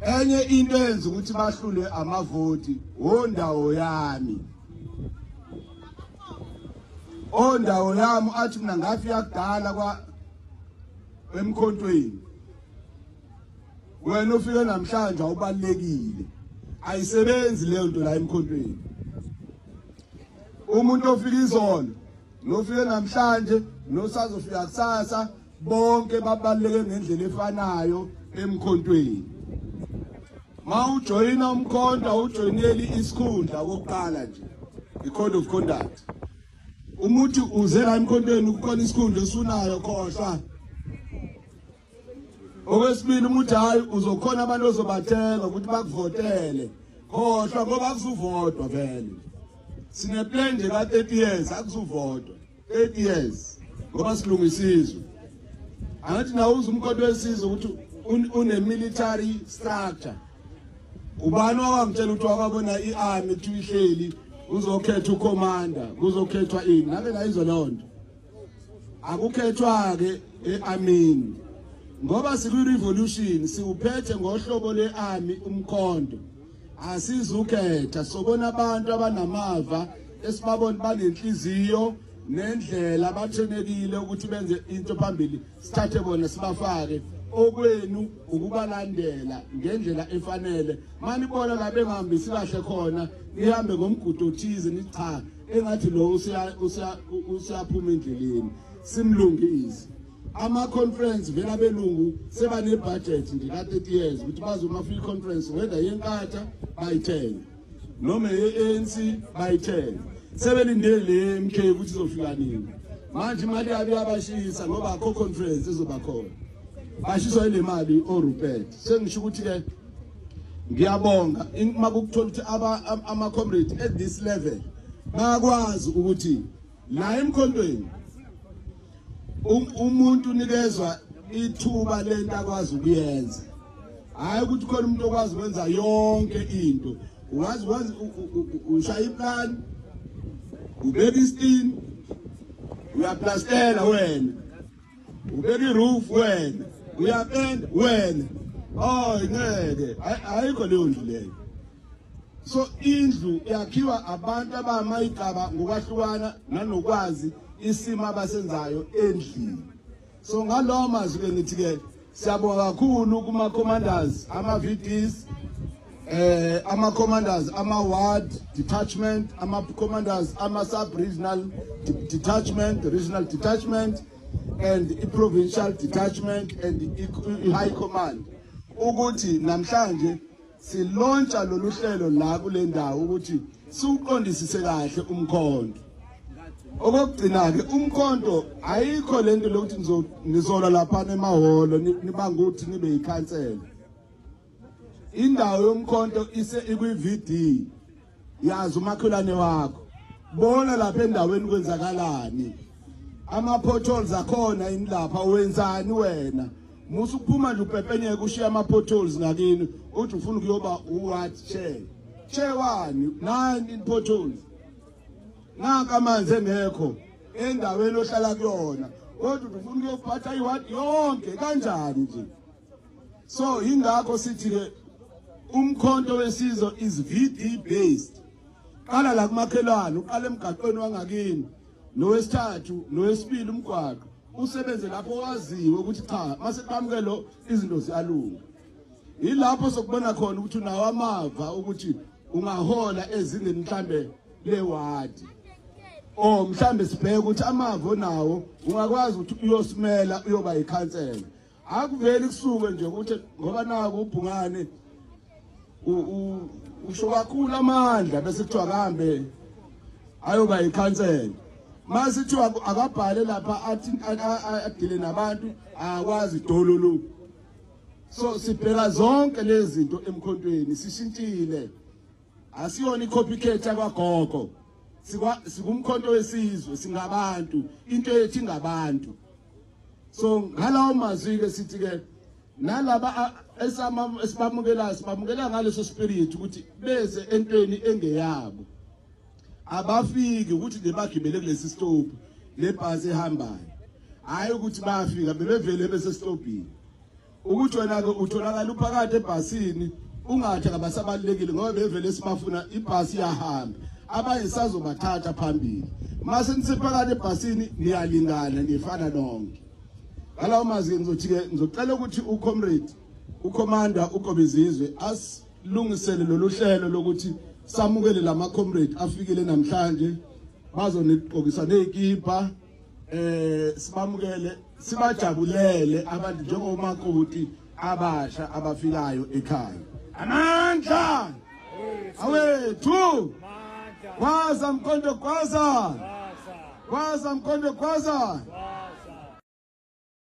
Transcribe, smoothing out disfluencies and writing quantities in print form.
enye into yenza ukuthi bahlule amavoti ondawo yami. Ondawo yami athi mina ngafika kudala kwa emkhontweni. Wena ufike namhlanje awubalekile. Ayisebenzi leyo nto la emkhontweni. Umuntu ofika izolo nofike namhlanje nosazofika kusasa bonke babaleke ngendlela efanayo emkhontweni. Ma ujoyina umkhonto ujoyineli isikhundla kokuqala nje i-code of conduct. Umuthi uzela emkhontweni ukukhona isikhundla esunayo khohlwa. Okwesibili umuthi hayi uzokhona abantu ozobathenga ukuthi bakuvotele khohlwa ngoba akuzuvotwa vele. Sine plan nje ka 30 years akuzuvotwa 8 years ngoba silungisizwe. Angathi nawo uzumkhonto wesizwe ukuthi une military structure. Ubani wangitshela ukuthi wakabona iarmy tuyihleli uzokhetha ucommander kuzokhethwa ini ngabe nayizo lonto. Akukhethwa ke earmy ngoba siku revolution siuphethe ngohlobo learmy umkhonto. Asizukhetha sobona abantu abanamava esibabona banenhliziyo nendlela abathenekile ukuthi benze into phambili sithathe bona sibafake okwenu ukubalandela ngendlela efanele. Mani bona la bengihambisi kahle khona nihambe ngomgudu othize nicha engathi lo usiyaphuma endleleni simlungise. Ama conference vela belungu seba ne budget nje ka 30 years ukuthi bazoma free conference whether yenkatha bayithenga noma yeANC bayithenga. Sebelindele le MK ukuthi izofika nini. Manje imali yabe yabashisa ngoba akho conference ezoba khona. Bashiswa ile mali oRupert. Sengisho ukuthi ke ngiyabonga makukuthola ukuthi ama comrades at this level bayakwazi ukuthi la emkhontweni umuntu unikezwa ithuba lento akwazi ukuyenza. Hayi ukuthi khona umuntu okwazi ukwenza yonke into. Uwazi ushaya iplan ubeka istin uyaplastela wena ubeka iroof wena uyapenda wena ngeke ayikho leyo ndlu leyo. So indlu yakhiwa abantu abamayigaba ngokwahlukana nanokwazi isimo abasenzayo endlini. So ngalowo mazwi ke ngithi ke siyabonga kakhulu kuma commanders ama VDs ama commanders ama ward detachment ama commanders ama sub regional detachment regional detachment and i provincial detachment and i high command ukuthi namhlanje silauncha lolu hlelo la kule ndawo ukuthi siuqondisise kahle umkhonto. Okugcina ke umkhonto ayikho lento lokuthi nizola lapha emahholo nibanga ukuthi nibe yikhansela. Indawo yomkhonto ise ikwi-VD yazi umakhelwane wakho bona lapha endaweni kwenzakalani. Ama potholes akhona indlapha wenzani wena musu kuphuma nje upepenyeke ushiya ama potholes ngakini uthi ufuna ukuyoba uward chair wani nani potholes naka amanzi engekho endaweni ohlala kuyona kodwa ufuna ukuyophatha iward yonke kanjani nje. So ingakho sithi ke umkhonto wesizwe is VD based. Qala la kumakhelwane uqala emgaqweni wangakini nowesithathu nowesibili umgwaqo usebenze lapho waziwe ukuthi cha mase qhamukelo izinto ziyalunga. Yilapho sokubona khona ukuthi unawo amava ukuthi ungahola ezingeni mhlambe lewadi. Mhlambe sibheke ukuthi amava nawo ungakwazi ukuthi uyosimela uyoba yikhansela. Akuveli kusuke nje ukuthi ngoba nako ubhungane usho kakhulu amandla bese kuthiwa kahambe ayoba yikhansela. Masithi akabhale lapha athi adile nabantu akwazi dololo. So sibheka zonke lezi zinto emkhontweni sishintshile. Asiyona icopycat yakwagogo. Sikumkhonto wesizwe singabantu into yethu ingabantu. So ngalawo mazwi ke sithi ke nalaba esibamukela ngaleso spirit ukuthi beze entweni engeyabo. Abafiki ukuthi lebagibele kulesi stop lebhasi ehambayo. Hayi ukuthi bayafika bebevele bese stopini. ukuthi wena ke utholakala uphakathi ebhasini ungathi abasabalekile ngoba bevele sibafuna ibhasi yahamba abanye sazobathatha phambili mase nisiphakathi ebhasini niyalingana nifana nonke ngalawo mazwi ngizothi ke ngizocela ukuthi ucommander uGobizizwe asilungisele lolu hlelo lokuthi samukele lama comrade afikile namhlanje bazoniqokisa nezikipa sibamukele sibajabulele abantu njengomakoti abasha abafikayo ekhaya amandla awethu kwaza mkondo kwaza mkondo kwaza